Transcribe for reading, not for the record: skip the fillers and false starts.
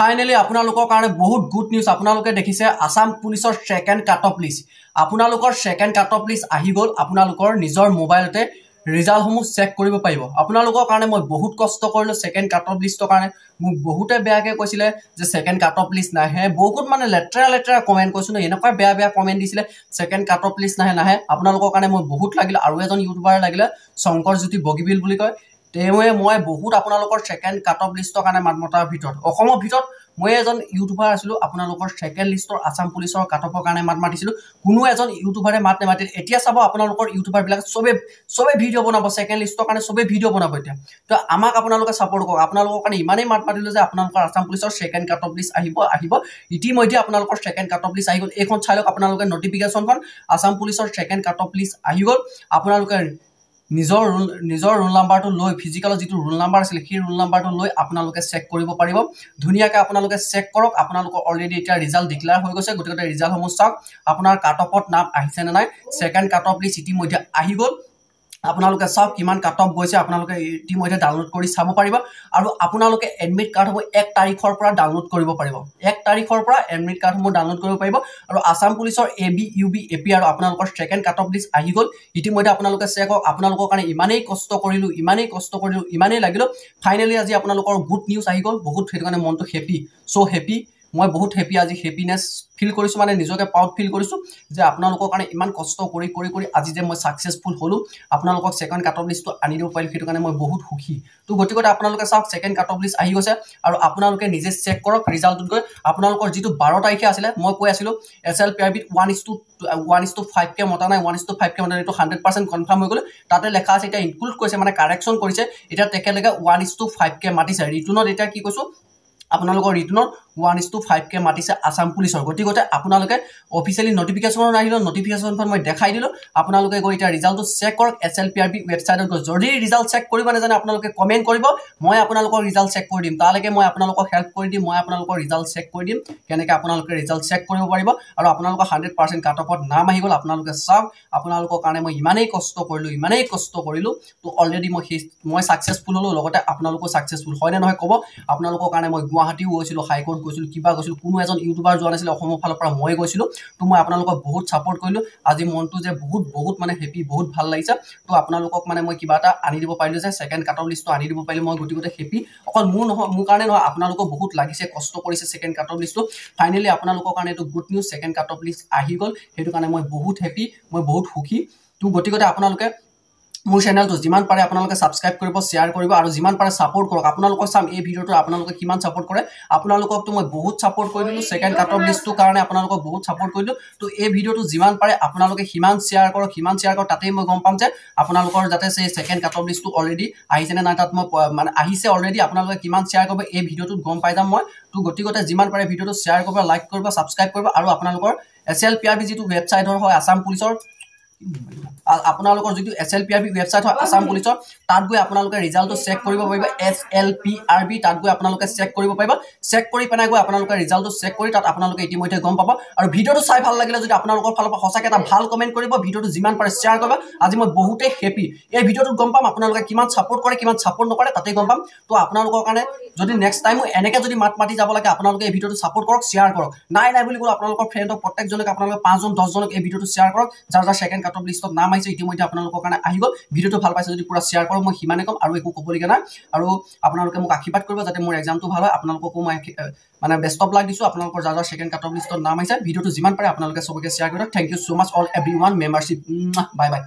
finally আপোনালোকৰ কাৰণে বহুত গুড নিউজ আপোনালোকে দেখিছে আসাম পুলিচৰ সেকেন্ড কাট অফ লিষ্ট আপোনালোকৰ সেকেন্ড কাট অফ লিষ্ট আহি গল আপোনালোকৰ নিজৰ মোবাইলতে ৰিজাল্ট সমূহ চেক কৰিব পাৰিব আপোনালোকৰ কাৰণে মই বহুত কষ্ট কৰিলো সেকেন্ড কাট অফ লিষ্টৰ কাৰণে মোক বহুতে বেয়াকে কৈছিলে যে সেকেন্ড কাট অফ লিষ্ট নাহে বহুত মানে লেটৰা কমেন্ট কৈছো এনেকুৱা বেয়া কমেন্ট দিছিলে সেকেন্ড কাট অফ লিষ্ট নাহে আপোনালোকৰ কাৰণে মই বহুত লাগিল আৰু এজন ইউটিউবাৰ লাগিলে শংকৰজ্যোতি বগীবিল বুলি কয় তেৱে মই বহুত আপোনালোকৰ সেকেন্ড কাট অফ লিষ্টৰ কাৰণে মাতমতাৰ ভিতৰত অসমৰ ভিতৰত মই এজন ইউটিউবাৰ আছিলো আপোনালোকৰ সেকেন্ড লিষ্টৰ আসাম পুলিচৰ কাট অফৰ কাৰণে মাত মাতিছিলো কোনো এজন ইউটিউবাৰে মাত নেমাতিল এতিয়া চাব আপোনালোকৰ ইউটিউবাৰ বিলাক সবে ভিডিও বনাব সেকেন্ড লিষ্টৰ কাৰণে সবে ভিডিও বনাব এতিয়া তো আমাক আপোনালোকে সাপোৰ্ট কৰক আপোনালোকৰ কাৰণে ইমানেই মাত মাতিলো যে আপোনালোকৰ আসাম পুলিচৰ সেকেন্ড কাট অফ লিষ্ট আহিব ইতিমধ্যে আপোনালোকৰ সেকেন্ড কাট অফ লিষ্ট আহি গল এইখন চাই লওক আপোনালোকে নটিফিকেশনখন আসাম পুলিচৰ সেকেন্ড কাট অফ লিষ্ট আহি গল আপোনালোকে নিজৰ ৰোল নাম্বাৰটো লৈ ফিজিক্যালৰ যেটো ৰোল নাম্বাৰ আছিল সেই ৰোল নাম্বাৰটো লৈ আপোনালোকে চেক কৰিব পাৰিব ধুনিয়াকৈ আপোনালোকে চেক কৰক আপোনালোকৰ অলৰেডি এটা ৰিজাল্ট ডিক্লেয়াৰ হৈ গৈছে গতিকে ৰিজাল্ট সমূহ চাওক আপোনাৰ কাট অফত নাম আহিছে নে নাই সেকেন্ড কাট অফ লিষ্ট ইতিমধ্যে আহি গল আপোনালোকে চাওক কিমান কাট অফ গৈছে আপোনালোকে ইতিমধ্যে ডাউনলোড কৰি চাব পাৰিব আৰু আপোনালোকে এডমিট কাৰ্ড হ'ব 1 তাৰিখৰ পৰা ডাউনলোড কৰিব পাৰিব 1 তাৰিখৰ পৰা এডমিট কাৰ্ড হ'ব ডাউনলোড কৰিব পাৰিব আৰু আসাম পুলিচৰ এবি ইউবি এপি আৰু আপোনালোকৰ সেকেন্ড কাট অফ লিষ্ট আহি গল ইতিমধ্যে আপোনালোকে চেক কৰক আপোনালোকৰ কাৰণে ইমানেই কষ্ট কৰিলো ইমানেই লাগিলো ফাইনালি আজি আপোনালোকৰ গুড নিউজ আহি গল বহুত হেতু কাৰণে মনটো হেপি সো হেপি মই বহুত হেপি আজি হেপিনেস ফিল কৰিছো মানে নিজকে প্ৰাউড ফিল কৰিছো যে আপোনালোকৰ কাৰণে ইমান কষ্ট কৰি আজি যে মই সাকসেসফুল হলো আপোনালোকক সেকেন্ড কাট অফ লিষ্টটো আনি দিব পাৰিল হেতু কাৰণে মই বহুত সুখী তো গতিকে আপোনালোকে চাওক সেকেন্ড কাট অফ লিষ্ট আহি গৈছে আৰু আপোনালোকে নিজে চেক কৰক ৰিজাল্টটো গৈ আপোনালোকৰ যেটো 12 তাৰিখে আছিল মই কৈ আছিলো এছএলপিআৰবি 1:5 কে মতা নাই 1:5 কে মতা নাই 100% কনফার্ম হৈ গল তাতে লেখা আছে এটা ইনক্লুড কৰিছে মানে কাৰেকচন কৰিছে এটা তেকেলেগে 1:5 কে মাতিছে ৰিটুনত এটা কি কৈছো আপোনালোকৰ ৰিটুনত 1:5 কে মাতিছে আসাম পুলিচৰ গতিকে আপোনালোকে অফিচিয়ালি নটিফিকেশন আহিলো নটিফিকেশনখন মই দেখাই দিলো আপোনালোকে গৈ এটা ৰিজাল্টটো চেক কৰক এছএলপিআৰবি ওয়েবসাইটত গৈ যদি ৰিজাল্ট চেক কৰিব নাজানে আপোনালোকে কমেন্ট কৰিব মই আপোনালোকৰ ৰিজাল্ট চেক কৰি দিম তালৈকে মই আপোনালোকক হেল্প কৰি দিম মই আপোনালোকৰ ৰিজাল্ট চেক কৰি দিম কেনেকৈ আপোনালোকে ৰিজাল্ট চেক কৰিব পাৰিব আৰু আপোনালোকৰ 100% কাট অফত নাম আহি গল আপোনালোকে চাওক আপোনালোকৰ কাৰণে মই ইমানেই কষ্ট কৰিলো তো অলৰেডি মই সাকসেসফুল হলো লগতে আপোনালোকো সাকসেসফুল হয় নে নহয় কব আপোনালোকৰ কাৰণে মই গুৱাহাটী গৈছিলো হাইকোৰ্ট গৈছিলো কিবা গৈছিলো কোনো এজন ইউটিউবাৰ যোৱা নাছিল অসমৰ ফালৰ পৰা মই গৈছিলো তো মই আপোনালোকক বহুত সাপোৰ্ট কৰিলো আজি মনটো যে বহুত মানে হেপি বহুত ভাল লাগিছে তো আপোনালোকক মানে মই কিবা এটা আনি দিব পাৰিলো যে সেকেন্ড কাট অফ লিষ্টটো আনি দিব পাৰিলো মই গতিকে হেপি অকল মোৰ কাৰণে নহয় আপোনালোকক বহুত লাগিছে কষ্ট কৰিছে সেকেন্ড কাট অফ লিষ্টটো ফাইনালি আপোনালোকৰ কাৰণে এটো good news second cut off list আহি গল হেতু কাৰণে মই বহুত হেপি মই বহুত সুখী তো গতিকে আপোনালোকে মোৰ চেনেলটো যিমান পাৰে আপোনালোকে সাবস্ক্ৰাইব কৰিব শেয়াৰ কৰিব আৰু যিমান পাৰে সাপোৰ্ট কৰক আপোনালোকক চাম এই ভিডিওটো আপোনালোকে কিমান সাপোৰ্ট কৰে আপোনালোকক তো মই বহুত সাপোৰ্ট কৰিলো সেকেন্ড কাট অফ লিষ্টটো কাৰণে আপোনালোকক বহুত সাপোৰ্ট কৰিলো তো এই ভিডিওটো যিমান পাৰে আপোনালোকে কিমান শেয়াৰ কৰক তাতেই মই গম পাম যে আপোনালোকৰ যাতে সেই সেকেন্ড কাট অফ লিষ্টটো অলৰেডি আহিছে নে নাই তাত মই মানে আহিছে অলৰেডি আপোনালোকে কিমান শেয়াৰ কৰিব এই ভিডিওটোত গম পাই যাম মই তো গতিকে যিমান পাৰে ভিডিওটো শেয়াৰ কৰিব লাইক কৰিব সাবস্ক্ৰাইব কৰিব আৰু আপোনালোকৰ এছএলপিআৰবি যেটো ওয়েবসাইটৰ হয় আসাম পুলিচৰ আপোনালোকৰ যেটো এছএলপিআৰবি ওয়েবসাইট হয় আসাম পুলিচৰ তাত গৈ আপোনালোকে ৰিজাল্টটো চেক কৰিব পাৰিব এছএলপিআৰবি তাত গৈ আপোনালোকে চেক কৰিব পাৰিব চেক কৰি পেনাই গৈ আপোনালোকে ৰিজাল্টটো চেক কৰি তাত আপোনালোকে ইতিমধ্যে গম পাব আৰু ভিডিওটো চাই ভাল লাগিলে যদি আপোনালোকৰ ফালৰ পৰা সঁচাকৈ এটা ভাল কমেন্ট কৰিব ভিডিওটো যিমান পাৰে শেয়াৰ কৰিব আজি মই বহুতে হেপি এই ভিডিওটো গম পাম আপোনালোকে কিমান সাপোৰ্ট কৰে কিমান সাপোৰ্ট নকৰে তাতে গম পাম তো আপোনালোকৰ কাৰণে যদি নেক্সট টাইম এনেকৈ যদি মাত মাতি যাব লাগে আপোনালোকে এই ভিডিওটো সাপোৰ্ট কৰক শেয়াৰ কৰক নাই বুলি ক'লে আপোনালোকৰ ফ্ৰেণ্ডক প্ৰত্যেকজনক আপোনালোকে 5 জন 10 জনক এই ভিডিওটো শেয়াৰ কৰক যাৰ সেকেন্ড কাট অফ লিষ্টত নাম আহিছে ইতিমধ্যে আপোনালোকৰ কাৰণে আহি গল ভিডিওটো ভাল পাইছে যদি পুৰা শেয়াৰ কৰক মই হিমানে কম আৰু একো ক'বলগীয়া নাই আৰু আপোনালোকে মোক আশীৰ্বাদ কৰিব যাতে মোৰ এক্সামটো ভাল হয় আপোনালোককো মই মানে বেষ্ট অফ লাক দিছো আপোনালোকৰ যাৰ সেকেন্ড কাট অফ লিষ্টত নাম আহিছে ভিডিওটো যিমান পাৰে আপোনালোকে সবকে শেয়াৰ কৰক thank you so much all everyone membership bye by